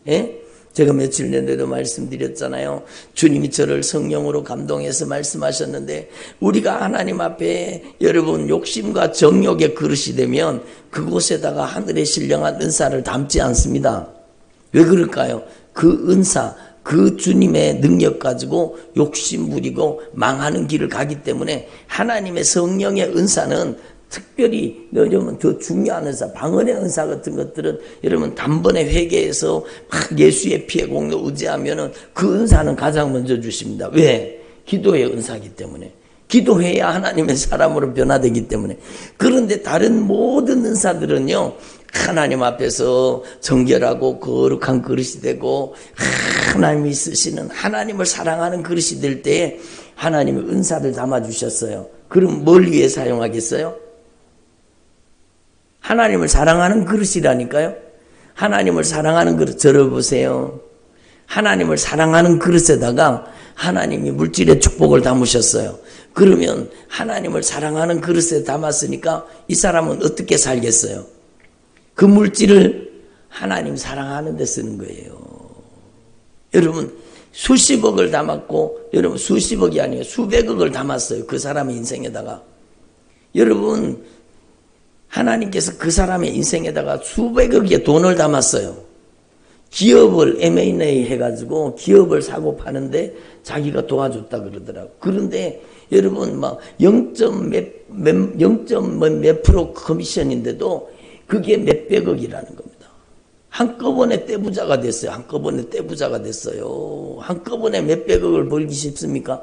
예? 제가 며칠 전에도 말씀드렸잖아요. 주님이 저를 성령으로 감동해서 말씀하셨는데, 우리가 하나님 앞에 여러분 욕심과 정욕의 그릇이 되면 그곳에다가 하늘의 신령한 은사를 담지 않습니다. 왜 그럴까요? 그 은사, 그 주님의 능력 가지고 욕심 부리고 망하는 길을 가기 때문에 하나님의 성령의 은사는 특별히 여러분 더 중요한 은사, 방언의 은사 같은 것들은 여러분 단번에 회개해서 막 예수의 피의 공로 의지하면은 그 은사는 가장 먼저 주십니다. 왜? 기도의 은사이기 때문에. 기도해야 하나님의 사람으로 변화되기 때문에. 그런데 다른 모든 은사들은요, 하나님 앞에서 정결하고 거룩한 그릇이 되고 하나님이 쓰시는, 하나님을 사랑하는 그릇이 될 때에 하나님의 은사를 담아주셨어요. 그럼 뭘 위해 사용하겠어요? 하나님을 사랑하는 그릇이라니까요. 하나님을 사랑하는 그릇, 들어보세요. 하나님을 사랑하는 그릇에다가 하나님이 물질의 축복을 담으셨어요. 그러면 하나님을 사랑하는 그릇에 담았으니까 이 사람은 어떻게 살겠어요? 그 물질을 하나님 사랑하는 데 쓰는 거예요. 여러분 수십억을 담았고, 여러분 수십억이 아니에요. 수백억을 담았어요. 그 사람의 인생에다가. 여러분 하나님께서 그 사람의 인생에다가 수백억의 돈을 담았어요. 기업을 M&A 해가지고 기업을 사고 파는데 자기가 도와줬다 그러더라고. 그런데 여러분 막 0.몇 프로 커미션인데도 그게 몇백억이라는 겁니다. 한꺼번에 떼부자가 됐어요. 한꺼번에 떼부자가 됐어요. 한꺼번에 몇백억을 벌기 쉽습니까?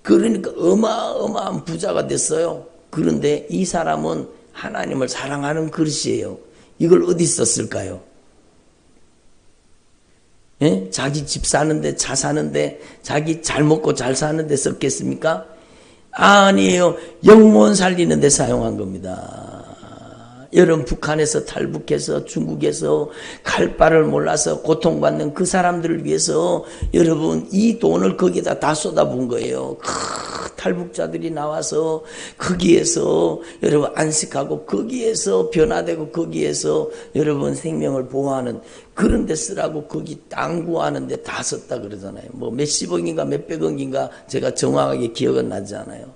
그러니까 어마어마한 부자가 됐어요. 그런데 이 사람은 하나님을 사랑하는 그릇이에요. 이걸 어디 썼을까요? 예? 자기 집 사는데, 차 사는데, 자기 잘 먹고 잘 사는데 썼겠습니까? 아니에요. 영혼 살리는 데 사용한 겁니다. 여러분 북한에서 탈북해서 중국에서 갈 바를 몰라서 고통받는 그 사람들을 위해서 여러분 이 돈을 거기다 다 쏟아부은 거예요. 탈북자들이 나와서 거기에서 여러분 안식하고 거기에서 변화되고 거기에서 여러분 생명을 보호하는 그런 데 쓰라고 거기 땅 구하는 데 다 썼다 그러잖아요. 뭐 몇십억인가 몇백억인가 제가 정확하게 기억은 나지 않아요.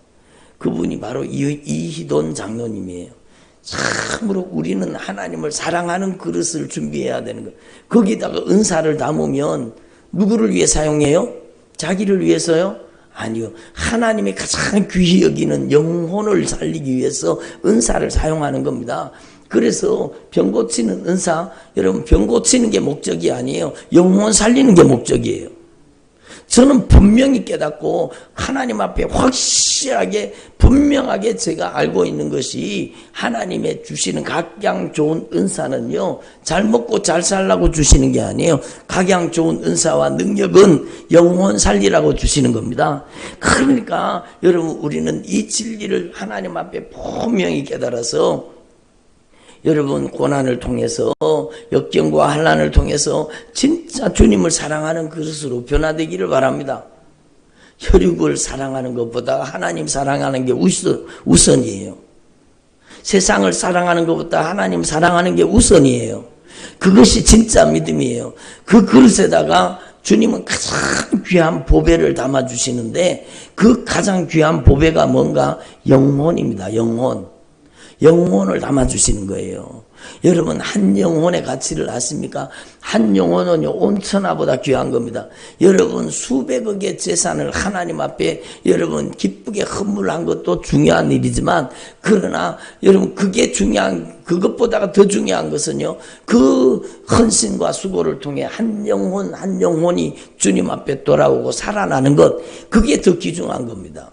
그분이 바로 이희돈 장로님이에요. 참으로 우리는 하나님을 사랑하는 그릇을 준비해야 되는 거예요. 거기다가 은사를 담으면 누구를 위해 사용해요? 자기를 위해서요? 아니요. 하나님이 가장 귀히 여기는 영혼을 살리기 위해서 은사를 사용하는 겁니다. 그래서 병 고치는 은사, 여러분 병 고치는 게 목적이 아니에요. 영혼 살리는 게 목적이에요. 저는 분명히 깨닫고 하나님 앞에 확실하게 분명하게 제가 알고 있는 것이 하나님의 주시는 각양 좋은 은사는요, 잘 먹고 잘 살라고 주시는 게 아니에요. 각양 좋은 은사와 능력은 영혼 살리라고 주시는 겁니다. 그러니까 여러분 우리는 이 진리를 하나님 앞에 분명히 깨달아서 여러분 고난을 통해서 역경과 환난을 통해서 진짜 주님을 사랑하는 그릇으로 변화되기를 바랍니다. 혈육을 사랑하는 것보다 하나님 사랑하는 게 우선이에요. 세상을 사랑하는 것보다 하나님 사랑하는 게 우선이에요. 그것이 진짜 믿음이에요. 그 그릇에다가 주님은 가장 귀한 보배를 담아주시는데 그 가장 귀한 보배가 뭔가? 영혼입니다. 영혼을 담아주시는 거예요. 여러분 한 영혼의 가치를 아십니까? 한 영혼은요 온 천하보다 귀한 겁니다. 여러분 수백억의 재산을 하나님 앞에 여러분 기쁘게 헌물한 것도 중요한 일이지만 그러나 여러분 그것보다가 더 중요한 것은요 그 헌신과 수고를 통해 한 영혼이 주님 앞에 돌아오고 살아나는 것, 그게 더 귀중한 겁니다.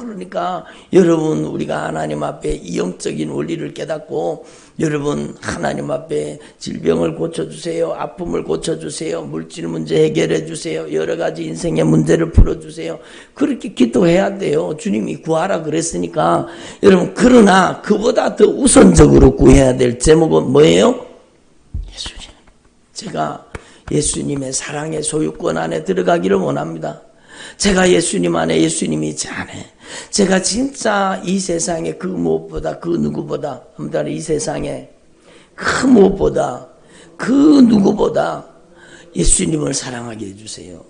그러니까 여러분 우리가 하나님 앞에 이 영적인 원리를 깨닫고 여러분 하나님 앞에 질병을 고쳐주세요, 아픔을 고쳐주세요, 물질 문제 해결해 주세요, 여러 가지 인생의 문제를 풀어주세요, 그렇게 기도해야 돼요. 주님이 구하라 그랬으니까. 여러분 그러나 그보다 더 우선적으로 구해야 될 제목은 뭐예요? 예수님. 제가 예수님의 사랑의 소유권 안에 들어가기를 원합니다. 제가 예수님 안에, 예수님이 제 안에, 제가 진짜 이 세상에 그 무엇보다 그 누구보다, 이 세상에 그 무엇보다 그 누구보다 예수님을 사랑하게 해주세요.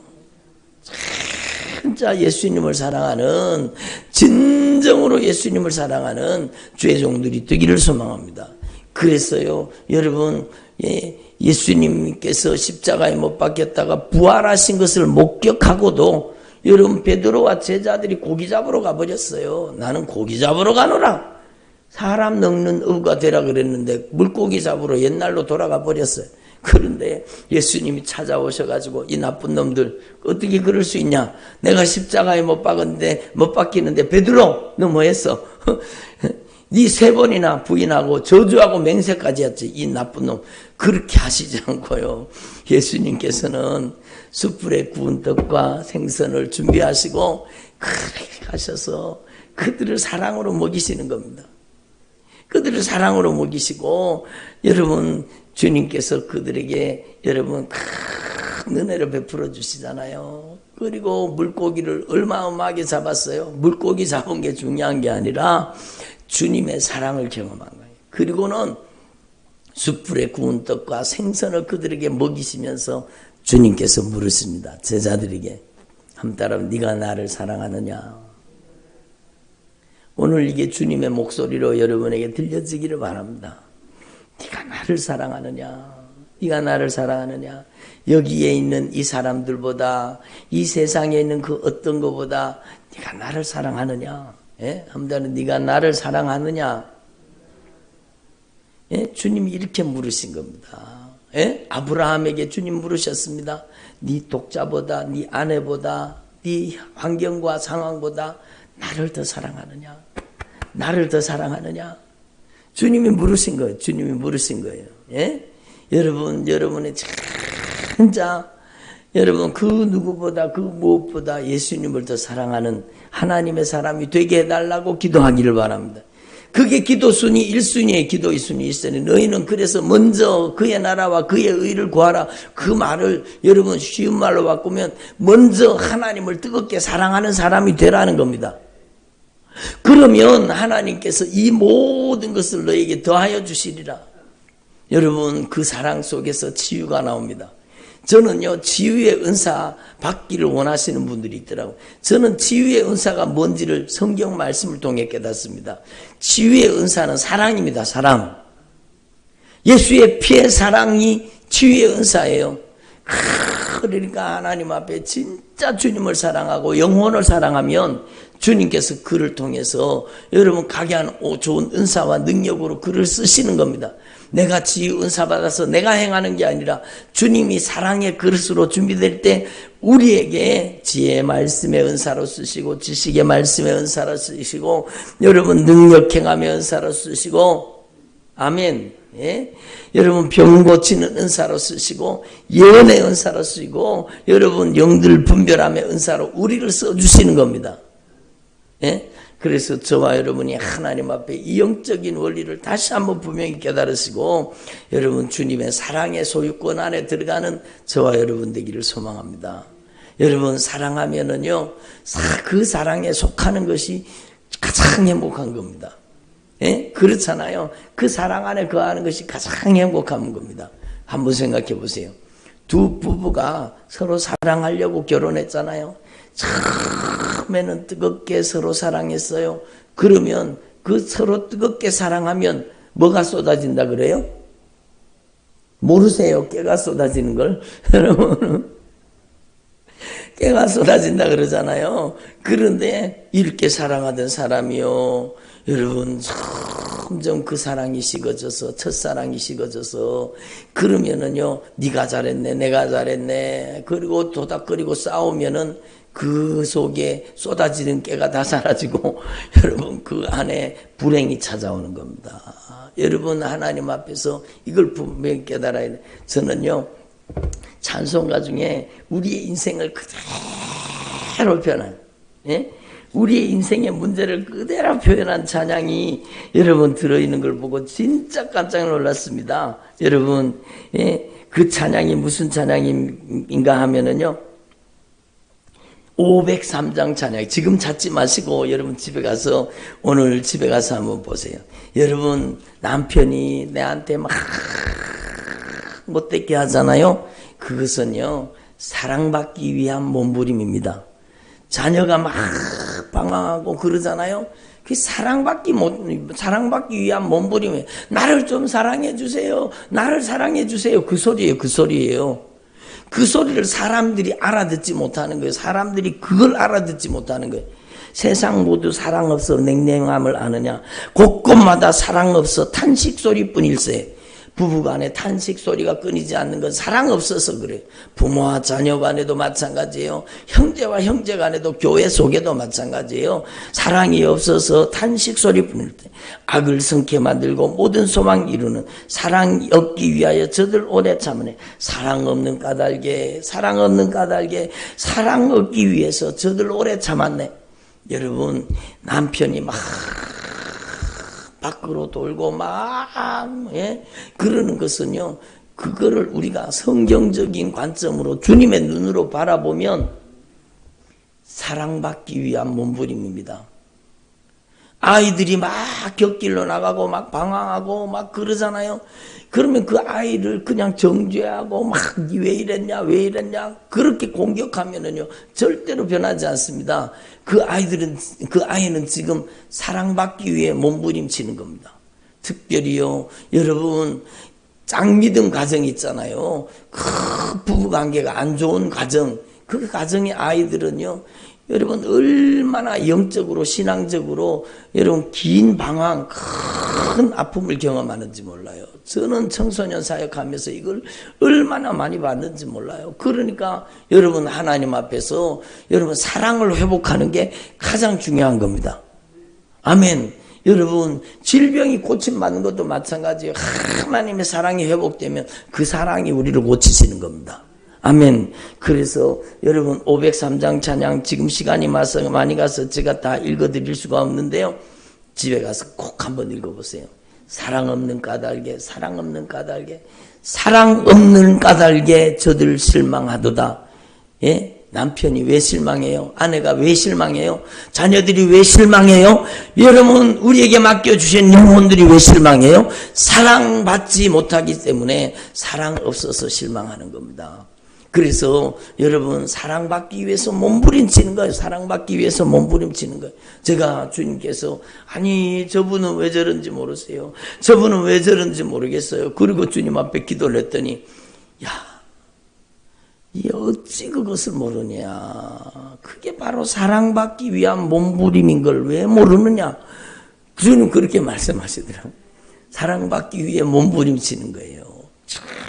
진짜 예수님을 사랑하는, 진정으로 예수님을 사랑하는 주의 종들이 되기를 소망합니다. 그랬어요. 여러분, 예수님께서 십자가에 못 박혔다가 부활하신 것을 목격하고도 여러분 베드로와 제자들이 고기 잡으러 가버렸어요. 나는 고기 잡으러 가노라. 사람 넉는 어부가 되라 그랬는데 물고기 잡으러 옛날로 돌아가 버렸어요. 그런데 예수님이 찾아오셔가지고 이 나쁜 놈들 어떻게 그럴 수 있냐. 내가 십자가에 못 박히는데 베드로 너 뭐 했어? 네 3번이나 부인하고 저주하고 맹세까지 했지. 이 나쁜 놈. 그렇게 하시지 않고요. 예수님께서는 숯불에 구운 떡과 생선을 준비하시고 그렇게 하셔서 그들을 사랑으로 먹이시는 겁니다. 그들을 사랑으로 먹이시고 여러분 주님께서 그들에게 여러분 큰 은혜를 베풀어 주시잖아요. 그리고 물고기를 얼마어마하게 잡았어요. 물고기 잡은 게 중요한 게 아니라 주님의 사랑을 경험한 거예요. 그리고는 숯불에 구운 떡과 생선을 그들에게 먹이시면서 주님께서 물으십니다. 제자들에게 한따라 네가 나를 사랑하느냐. 오늘 이게 주님의 목소리로 여러분에게 들려지기를 바랍니다. 네가 나를 사랑하느냐. 네가 나를 사랑하느냐. 여기에 있는 이 사람들보다 이 세상에 있는 그 어떤 것보다 네가 나를 사랑하느냐. 예? 한마디로 네가 나를 사랑하느냐. 예? 주님이 이렇게 물으신 겁니다. 예? 아브라함에게 주님 물으셨습니다. 네 독자보다 네 아내보다 네 환경과 상황보다 나를 더 사랑하느냐. 나를 더 사랑하느냐. 주님이 물으신 거예요. 주님이 물으신 거예요. 예? 여러분의 진짜 여러분 그 누구보다 그 무엇보다 예수님을 더 사랑하는 하나님의 사람이 되게 해달라고 기도하기를 바랍니다. 그게 기도순위 1순위의 기도의 순위 1순위. 너희는 그래서 먼저 그의 나라와 그의 의를 구하라. 그 말을 여러분 쉬운 말로 바꾸면 먼저 하나님을 뜨겁게 사랑하는 사람이 되라는 겁니다. 그러면 하나님께서 이 모든 것을 너에게 더하여 주시리라. 여러분 그 사랑 속에서 치유가 나옵니다. 저는요 치유의 은사 받기를 원하시는 분들이 있더라고요. 저는 치유의 은사가 뭔지를 성경 말씀을 통해 깨닫습니다. 치유의 은사는 사랑입니다. 사랑. 예수의 피의 사랑이 치유의 은사예요. 그러니까 하나님 앞에 진짜 주님을 사랑하고 영혼을 사랑하면 주님께서 그를 통해서 여러분 각양 좋은 은사와 능력으로 그를 쓰시는 겁니다. 내가 치유 은사 받아서 내가 행하는 게 아니라 주님이 사랑의 그릇으로 준비될 때 우리에게 지혜의 말씀의 은사로 쓰시고 지식의 말씀의 은사로 쓰시고 여러분 능력 행함의 은사로 쓰시고 아멘. 예? 여러분 병 고치는 은사로 쓰시고 예언의 은사로 쓰시고 여러분 영들 분별함의 은사로 우리를 써주시는 겁니다. 예? 그래서 저와 여러분이 하나님 앞에 이 영적인 원리를 다시 한번 분명히 깨달으시고 여러분 주님의 사랑의 소유권 안에 들어가는 저와 여러분 되기를 소망합니다. 여러분 사랑하면은요 그 사랑에 속하는 것이 가장 행복한 겁니다. 예? 그렇잖아요. 그 사랑 안에 거하는 것이 가장 행복한 겁니다. 한번 생각해 보세요. 두 부부가 서로 사랑하려고 결혼했잖아요. 처음에는 뜨겁게 서로 사랑했어요. 그러면 그 서로 뜨겁게 사랑하면 뭐가 쏟아진다 그래요? 모르세요. 깨가 쏟아지는 걸. 여러분 깨가 쏟아진다 그러잖아요. 그런데 이렇게 사랑하던 사람이요. 여러분 점점 그 사랑이 식어져서 첫사랑이 식어져서 그러면은요 네가 잘했네 내가 잘했네 그리고 도닥거리고 싸우면은 그 속에 쏟아지는 깨가 다 사라지고 여러분 그 안에 불행이 찾아오는 겁니다. 여러분 하나님 앞에서 이걸 분명히 깨달아야 돼. 저는요 찬송가 중에 우리의 인생을 그대로 표현한 예? 우리의 인생의 문제를 그대로 표현한 찬양이 여러분 들어있는 걸 보고 진짜 깜짝 놀랐습니다. 여러분 예? 그 찬양이 무슨 찬양인가 하면은요 503장 찬양. 지금 찾지 마시고 여러분 집에 가서 오늘 집에 가서 한번 보세요. 여러분 남편이 내한테 막 못되게 하잖아요. 그것은요 사랑받기 위한 몸부림입니다. 자녀가 막 방황하고 그러잖아요. 그 사랑받기 위한 몸부림이에요. 나를 좀 사랑해 주세요. 나를 사랑해 주세요. 그 소리예요. 그 소리예요. 그 소리를 사람들이 알아듣지 못하는 거예요. 사람들이 그걸 알아듣지 못하는 거예요. 세상 모두 사랑 없어 냉랭함을 아느냐. 곳곳마다 사랑 없어 탄식 소리뿐일세. 부부간에 탄식 소리가 끊이지 않는 건 사랑 없어서 그래요. 부모와 자녀 간에도 마찬가지예요. 형제와 형제 간에도 교회 속에도 마찬가지예요. 사랑이 없어서 탄식 소리뿐일 때 악을 성케 만들고 모든 소망 이루는 사랑 얻기 위하여 저들 오래 참으네. 사랑 없는 까닭에 사랑 얻기 위해서 저들 오래 참았네. 여러분 남편이 막 밖으로 돌고 막 예? 그러는 것은요 그거를 우리가 성경적인 관점으로 주님의 눈으로 바라보면 사랑받기 위한 몸부림입니다. 아이들이 막 곁길로 나가고 막 방황하고 막 그러잖아요. 그러면 그 아이를 그냥 정죄하고 막 왜 이랬냐 그렇게 공격하면은요 절대로 변하지 않습니다. 그 아이는 지금 사랑받기 위해 몸부림치는 겁니다. 특별히요 여러분 짝믿음 가정 있잖아요. 그 부부관계가 안 좋은 가정, 그 가정의 아이들은요 여러분 얼마나 영적으로 신앙적으로 여러분 긴 방황 큰 아픔을 경험하는지 몰라요. 저는 청소년 사역하면서 이걸 얼마나 많이 봤는지 몰라요. 그러니까 여러분 하나님 앞에서 여러분 사랑을 회복하는 게 가장 중요한 겁니다. 아멘. 여러분 질병이 고침받는 것도 마찬가지예요. 하나님의 사랑이 회복되면 그 사랑이 우리를 고치시는 겁니다. 아멘. 그래서 여러분 503장 찬양 지금 시간이 많이 가서 제가 다 읽어드릴 수가 없는데요. 집에 가서 꼭 한번 읽어보세요. 사랑 없는 까닭에 사랑 없는 까닭에 저들 실망하도다. 예? 남편이 왜 실망해요? 아내가 왜 실망해요? 자녀들이 왜 실망해요? 여러분 우리에게 맡겨주신 영혼들이 왜 실망해요? 사랑받지 못하기 때문에 사랑 없어서 실망하는 겁니다. 그래서 여러분 사랑받기 위해서 몸부림치는 거예요. 사랑받기 위해서 몸부림치는 거예요. 제가 주님께서 아니 저분은 왜 저런지 모르세요. 저분은 왜 저런지 모르겠어요. 그리고 주님 앞에 기도를 했더니 야 이 어찌 그것을 모르냐. 그게 바로 사랑받기 위한 몸부림인 걸 왜 모르느냐. 주님 그렇게 말씀하시더라고요. 사랑받기 위해 몸부림치는 거예요.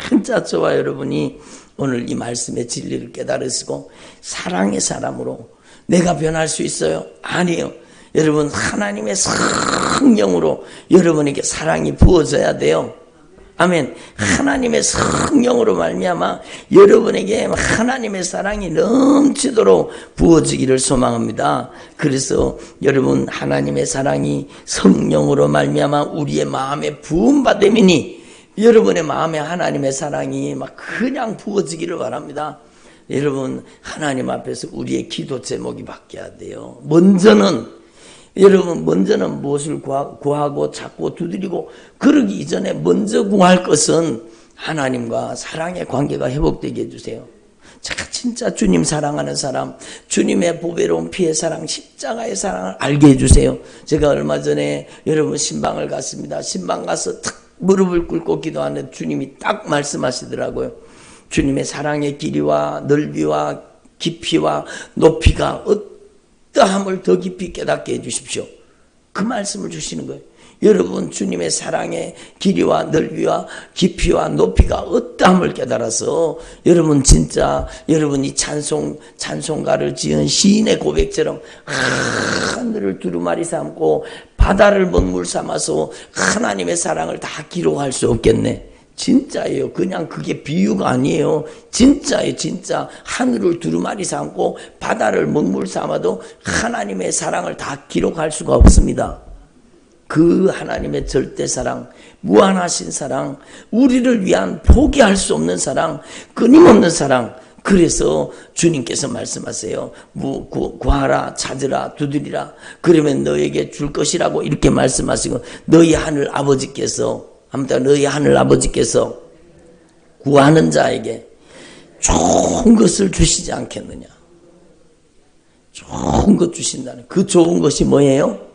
진짜 저와 여러분이 오늘 이 말씀의 진리를 깨달으시고 사랑의 사람으로 내가 변할 수 있어요? 아니에요. 여러분 하나님의 성령으로 여러분에게 사랑이 부어져야 돼요. 아멘. 하나님의 성령으로 말미암아 여러분에게 하나님의 사랑이 넘치도록 부어지기를 소망합니다. 그래서 여러분 하나님의 사랑이 성령으로 말미암아 우리의 마음에 부음받음이니 여러분의 마음에 하나님의 사랑이 막 그냥 부어지기를 바랍니다. 여러분 하나님 앞에서 우리의 기도 제목이 바뀌어야 돼요. 먼저는 무엇을 구하고 찾고 두드리고 그러기 이전에 먼저 구할 것은 하나님과 사랑의 관계가 회복되게 해주세요. 제가 진짜 주님 사랑하는 사람, 주님의 보배로운 피의 사랑, 십자가의 사랑을 알게 해주세요. 제가 얼마 전에 여러분 신방을 갔습니다. 신방 가서 탁 무릎을 꿇고 기도하는 주님이 딱 말씀하시더라고요. 주님의 사랑의 길이와 넓이와 깊이와 높이가 어떠함을 더 깊이 깨닫게 해주십시오. 그 말씀을 주시는 거예요. 여러분 주님의 사랑의 길이와 넓이와 깊이와 높이가 어떠함을 깨달아서 여러분 진짜 여러분이 찬송가를 지은 시인의 고백처럼 하늘을 두루마리 삼고 바다를 먹물 삼아서 하나님의 사랑을 다 기록할 수 없겠네. 진짜예요. 그냥 그게 비유가 아니에요. 진짜예요. 진짜 하늘을 두루마리 삼고 바다를 먹물 삼아도 하나님의 사랑을 다 기록할 수가 없습니다. 그 하나님의 절대 사랑, 무한하신 사랑, 우리를 위한 포기할 수 없는 사랑, 끊임없는 사랑. 그래서 주님께서 말씀하세요. 구하라, 찾으라, 두드리라. 그러면 너에게 줄 것이라고 이렇게 말씀하시고 너희 하늘 아버지께서 구하는 자에게 좋은 것을 주시지 않겠느냐. 좋은 것 주신다는 그 좋은 것이 뭐예요?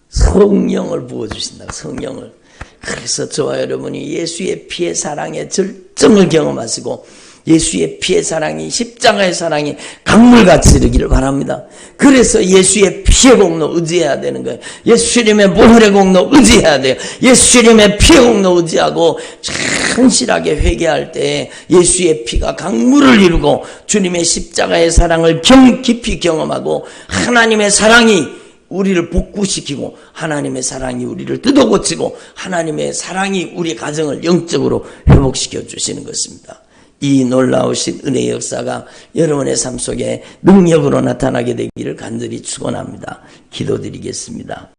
성령을 부어주신다. 성령을. 그래서 저와 여러분이 예수의 피의 사랑의 절정을 경험하시고 예수의 피의 사랑이 십자가의 사랑이 강물같이 이르기를 바랍니다. 그래서 예수의 피의 공로 의지해야 되는 거예요. 예수님의 보혈의 공로 의지해야 돼요. 예수님의 피의 공로 의지하고 천실하게 회개할 때 예수의 피가 강물을 이루고 주님의 십자가의 사랑을 깊이 경험하고 하나님의 사랑이 우리를 복구시키고 하나님의 사랑이 우리를 뜯어고치고 하나님의 사랑이 우리 가정을 영적으로 회복시켜 주시는 것입니다. 이 놀라우신 은혜의 역사가 여러분의 삶 속에 능력으로 나타나게 되기를 간절히 축원합니다. 기도드리겠습니다.